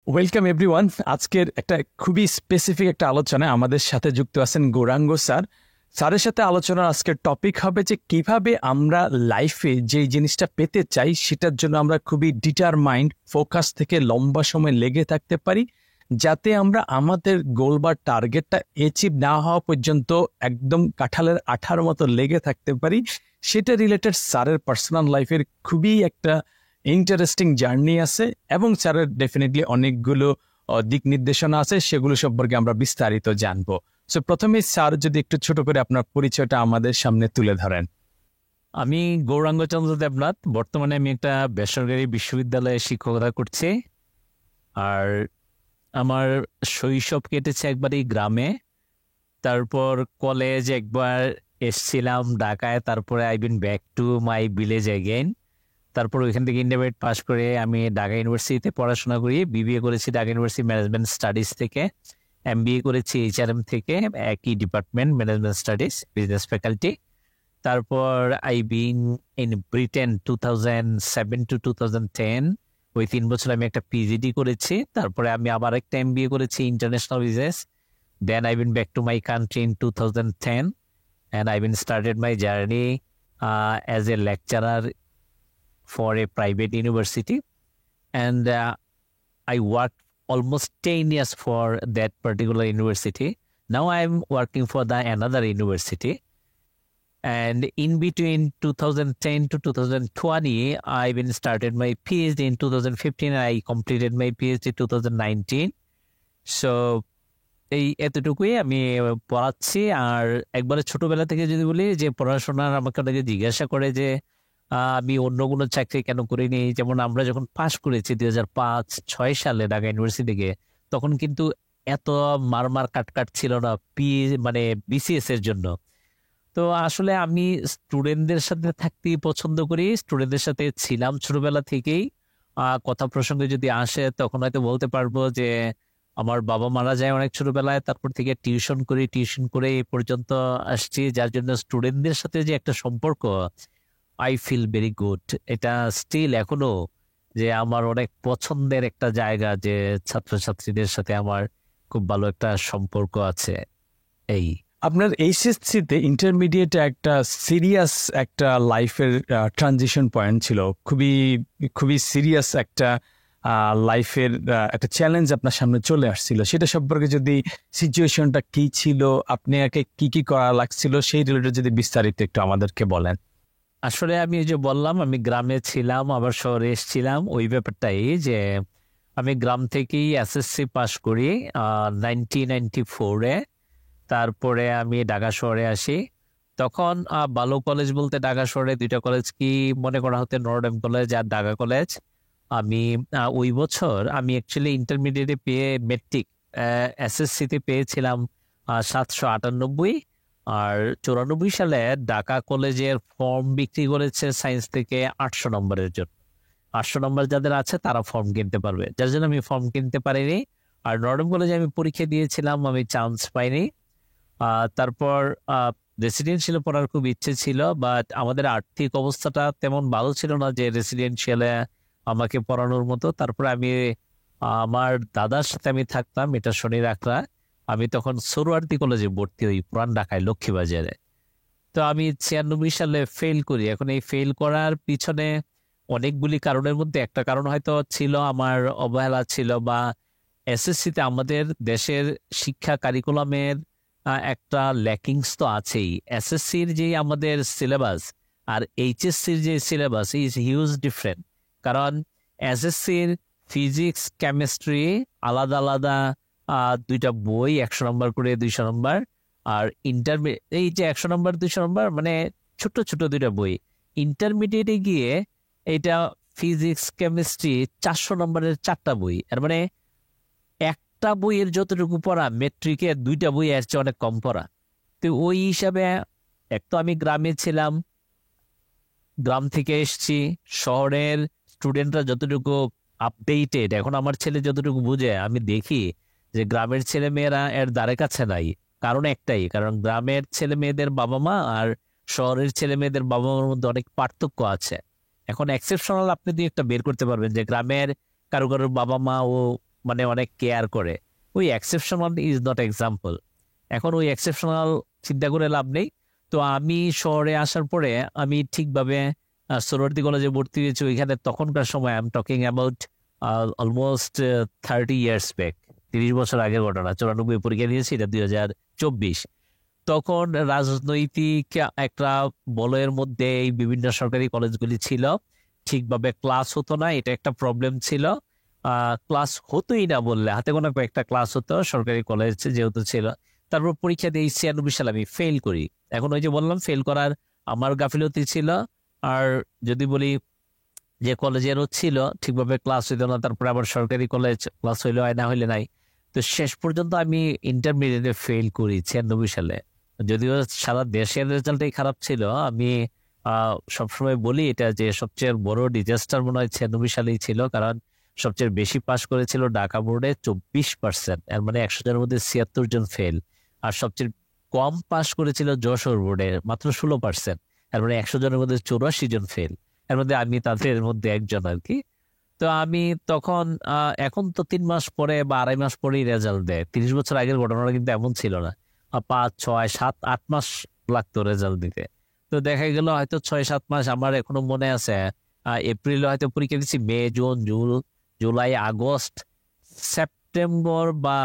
Welcome everyone. আজকের একটা খুবই স্পেসিফিক একটা আলোচনায় আমাদের সাথে যুক্ত আছেন গৌরাঙ্গ স্যার। স্যারের সাথে আলোচনার আজকের টপিক হবে যে কিভাবে আমরা লাইফে যে জিনিসটা পেতে চাই সেটার জন্য আমরা খুবই ডিটারমাইন্ড, ফোকাস থেকে লম্বা সময় লেগে থাকতে পারি, যাতে আমরা আমাদের গোল বা টার্গেটটা অ্যাচিভ না হওয়া পর্যন্ত একদম কাঁঠালের আঠার মতো লেগে থাকতে পারি। সেটা রিলেটেড স্যারের পার্সোনাল লাইফের খুবই একটা ইন্টারেস্টিং জার্নি আছে এবং স্যারের ডেফিনেটলি অনেকগুলো দিক নির্দেশনা আছে, সেগুলো সম্পর্কে আমরা বিস্তারিত জানবো। সো প্রথমে স্যার যদি একটু ছোট করে আপনার পরিচয়টা আমাদের সামনে তুলে ধরেন। আমি গৌরাঙ্গ চন্দ্র দেবনাথ। বর্তমানে আমি একটা বেসরকারি বিশ্ববিদ্যালয়ে শিক্ষকতা করছি। আর আমার শৈশব কেটেছে একবারই গ্রামে। তারপর কলেজ একবার এসছিলাম ঢাকায়, তারপরে I been back to my village again. তারপর ওইখান থেকে ইন্টারমিডিয়েট পাস করে আমি ঢাকা ইউনিভার্সিটিতে পড়াশোনা করি। বিবিএ করেছি ঢাকা ইউনিভার্সিটি ম্যানেজমেন্ট স্টাডিজ থেকে, এমবিএ করেছি এইচআরএম থেকে, একই department management studies, business faculty. তারপর I been in Britain 2007 to 2010। ওই 3 বছর আমি একটা পিজিডি করেছি। তারপরে আমি আবার একটা এমবিএ করেছি international business. Then I been back to my country in 2010 and I been started my journey as a lecturer for a private university, and I worked almost 10 years for that particular university. Now I'm working for the another university. And in between 2010 to 2020, I even started my PhD in 2015. I completed my PhD 2019. So এই এতটুকুই আমি পড়াচ্ছি। আর একবারে ছোটবেলা থেকে যদি বলি যে পড়াশোনার, আমাকে অনেকে জিজ্ঞাসা করে যে আমি অন্য কোনো চাকরি কেন করিনি। যেমন আমরা যখন পাশ করেছি 2005-06 সালে ঢাকা ইউনিভার্সিটি থেকে, তখন কিন্তু এত মারমার কাটকাট ছিল না মানে বিসিএস এর জন্য। তো আসলে আমি স্টুডেন্টদের সাথে থাকতেই পছন্দ করি, স্টুডেন্টদের সাথে ছিলাম ছোটবেলা থেকেই। কথা প্রসঙ্গে যদি আসে তখন হয়তো বলতে পারবো যে আমার বাবা মারা যায় অনেক ছোটবেলায়, তারপর থেকে টিউশন করি, টিউশন করে এই পর্যন্ত আসছি, যার জন্য স্টুডেন্টদের সাথে যে একটা সম্পর্ক, আই ফিল ভেরি গুড। এটা স্টিল এখনো যে আমার অনেক পছন্দের একটা জায়গা, যে ছাত্রছাত্রীদের সাথে আমার খুব ভালো একটা সম্পর্ক আছে। এই আপনার এইচএসসিতে ইন্টারমিডিয়েটে একটা সিরিয়াস একটা লাইফের ট্রানজিশন পয়েন্ট ছিল, খুবই খুবই সিরিয়াস একটা লাইফের একটা চ্যালেঞ্জ আপনার সামনে চলে আসছিল। সেটা সম্পর্কে যদি, সিচুয়েশনটা কি ছিল, আপনাকে কি কি করা লাগছিল, সেই রিলেটেড যদি বিস্তারিত একটু আমাদেরকে বলেন। আসলে আমি এই যে বললাম আমি গ্রামে ছিলাম আবার শহরে এসেছিলাম, ওই ব্যাপারটাই যে আমি গ্রাম থেকেই এসএসসি পাস করি 1994-এ। তারপরে আমি ঢাকা শহরে আসি। তখন ভালো কলেজ বলতে ঢাকা শহরে দুইটা কলেজ কি মনে করা হতো, নর্ডেম কলেজ আর ঢাকা কলেজ। আমি ওই বছর আমি অ্যাকচুয়ালি ইন্টারমিডিয়েটে পেয়ে মেট্রিক এসএসসিতে পেয়েছিলাম 798। আর 94 সালে ঢাকা কলেজের ফর্ম বিক্রি করেছে সায়েন্স থেকে 800 নম্বরের জন্য। 800 নম্বর যাদের আছে তারা ফর্ম কিনতে পারবে, যার জন্য আমি ফর্ম কিনতে পারিনি। আর নর্ডেম কলেজে আমি পরীক্ষা দিয়েছিলাম, আমি চান্স পাইনি। তারপর রেসিডেন্সিয়ালে পড়ার খুব ইচ্ছে ছিল, বাট আমাদের আর্থিক অবস্থাটা তেমন ভালো ছিল না যে রেসিডেন্সিয়ালে আমাকে পড়ানোর মতো। তারপরে আমি আমার দাদার সাথে আমি থাকতাম, এটা শনি রাখরা। আমি তখন সরোয়ার্দী কলেজে ভর্তি হই পুরান ঢাকায় লক্ষ্মীবাজারে। তো আমি 96 সালে ফেল করি। এখন এই ফেল করার পিছনে অনেকগুলি কারণের মধ্যে একটা কারণ হয়তো ছিল আমার অবহেলা ছিল, বা এসএসসিতে আমাদের দেশের শিক্ষা কারিকুলামের একটা ল্যাকিংস তো আছেই। এসএসসির যে আমাদের সিলেবাস আর এইচএসসির যে সিলেবাস ইজ হিউজ ডিফারেন্ট। কারণ এসএসসির ফিজিক্স, কেমিস্ট্রি আলাদা আলাদা দুইটা বই, 100 নম্বর করে 200 নম্বর। আর এই যে 100 নম্বর 200 নম্বর মানে ছোট ছোট দুইটা বই। ইন্টারমিডিয়েটে গিয়ে এটা ফিজিক্স, কেমিস্ট্রি 400 নম্বরের 4টা বই। এর মানে একটা বইয়ের যতটুকু পড়া মেট্রিকের 2টা বই এর চেয়ে অনেক কম পড়া। তো ওই হিসাবে এক তো আমি গ্রামে ছিলাম, গ্রাম থেকে এসছি। শহরের স্টুডেন্টরা যতটুকু আপডেটেড, এখন আমার ছেলে যতটুকু বুঝে, আমি দেখি যে গ্রামের ছেলে মেয়েরা এর দ্বারে কাছে নাই। কারণ একটাই, কারণ গ্রামের ছেলে মেয়েদের বাবা মা আর শহরের ছেলে মেয়েদের বাবা মার মধ্যে অনেক পার্থক্য আছে। এখন এক্সেপশনাল আপনি দুই একটা বের করতে পারবেন, যে গ্রামের কারো কারোর বাবা মা ও মানে অনেক কেয়ার করে, ওই এক্সেপশনাল ইজ নট এক্সাম্পল। এখন ওই এক্সেপশনাল চিন্তা করে লাভ নেই। তো আমি শহরে আসার পরে আমি ঠিকভাবে সোহরাওয়ার্দী কলেজে ভর্তি হয়েছি ওইখানে। তখনকার সময় I am talking about almost 30 years back, 30 বছর আগের ঘটনা। 94 পরীক্ষা দিয়েছি, এটা 2024। তখন রাজনৈতিক একটা বলয়ের মধ্যে এই বিভিন্ন সরকারি কলেজগুলি ছিল, ঠিকভাবে ক্লাস হতো না, এটা একটা প্রবলেম ছিল। ক্লাস হতোই না বললে হাতে গোনা কয়েকটা ক্লাস হতো সরকারি কলেজ যেহেতু ছিল। তারপর পরীক্ষা দিয়ে 96 সালে আমি ফেল করি। এখন ওই যে বললাম ফেল করার আমার গাফিলতি ছিল। আর যদি বলি যে কলেজেরও ছিল, ঠিকভাবে ক্লাস হইতো না, তারপরে আবার সরকারি কলেজ ক্লাস হইলে হয় না হইলে নাই। তো শেষ পর্যন্ত আমি ইন্টারমিডিয়েটে ফেল করি 96 সালে। যদিও সারা দেশের রেজাল্টই খারাপ ছিল, আমি সবসময় বলি এটা যে সবচেয়ে বড় ডিজাস্টার মনে হয় 96 সালেই ছিল। কারণ সবচেয়ে বেশি পাশ করেছিল ঢাকা বোর্ডে 24%, এর মানে 100 জনের মধ্যে 76 জন ফেল। আর সবচেয়ে কম পাশ করেছিল যশোর বোর্ডে, মাত্র 16%, এর মানে 100 জনের মধ্যে 84 জন ফেল। এর মধ্যে আমি তাদের মধ্যে একজন আর কি। তো আমি তখন এখন তো 3 মাস পরে বা 2.5 মাস পরেই রেজাল্ট দেয়। 30 বছর আগের ঘটনাটা কিন্তু এমন ছিল না, 5, 6, 7, 8 মাস লাগতো রেজাল্ট দিতে। তো দেখা গেল হয়তো 6-7 মাস। আমার এখনো মনে আছে এপ্রিলে হয়তো পরীক্ষা দিচ্ছি, মে, জুন, জুলাই, আগস্ট, সেপ্টেম্বর বা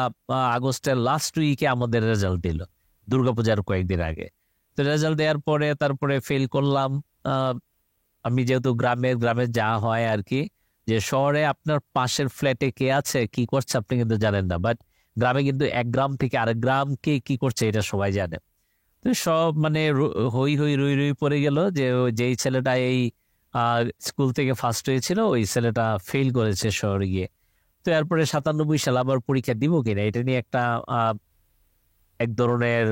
আগস্টের লাস্ট উইকে আমাদের রেজাল্ট দিল, দুর্গাপূজার কয়েকদিন আগে। তো রেজাল্ট দেওয়ার পরে তারপরে ফেল করলাম। আমি যেহেতু গ্রামে যা হয় আর কি, যে শহরে আপনার পাশের ফ্ল্যাটে কে আছে কি করছে আপনি কিন্তু জানেন না, বাট গ্রামে কিন্তু এক গ্রাম থেকে আরেক গ্রাম কে কি করছে এটা সবাই জানে। তো সব মানে হই হই রই রই পড়ে গেল যে যেই ছেলেটা এই স্কুল থেকে ফার্স্ট হয়েছিল ওই ছেলেটা ফেল করেছে শহরে গিয়ে। তো এরপরে 97 সালে আবার পরীক্ষা দিব কিনা এটা নিয়ে একটা এক ধরনের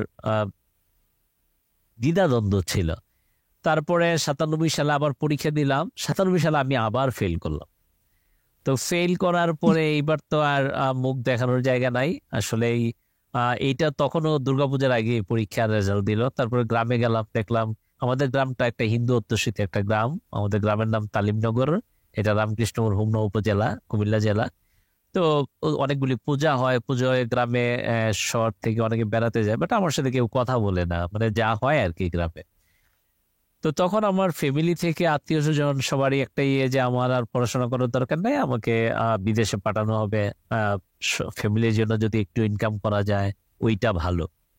দ্বিধাদ্বন্দ্ব ছিল। তারপরে 97 সালে আবার পরীক্ষা দিলাম, 97 সালে আমি আবার ফেল করলাম। তো ফেল করার পরে এইবার তো আর মুখ দেখানোর জায়গা নাই আসলে। এইটা তখনও দুর্গাপূজার আগে পরীক্ষার রেজাল্ট দিল। তারপরে গ্রামে গেলাম, দেখলাম আমাদের গ্রামটা একটা হিন্দু অধ্যুষিত একটা গ্রাম। আমাদের গ্রামের নাম তালিমনগর, এটা রামকৃষ্ণপুর হোমনা উপজেলা, কুমিল্লা জেলা। তো অনেকগুলি পূজা হয়, পুজোয় গ্রামে শহর থেকে অনেকে বেড়াতে যায়, বাট আমার সাথে কেউ কথা বলে না, মানে যা হয় আর কি গ্রামে। তো তখন আমার ফ্যামিলি থেকে আত্মীয় স্বজন সবারই একটা যে আমার আর পড়াশোনা করার দরকার নাই, আমাকে বিদেশে পাঠানো হবে, ফ্যামিলির জন্য যদি একটু ইনকাম করা যায় ওইটা ভালো।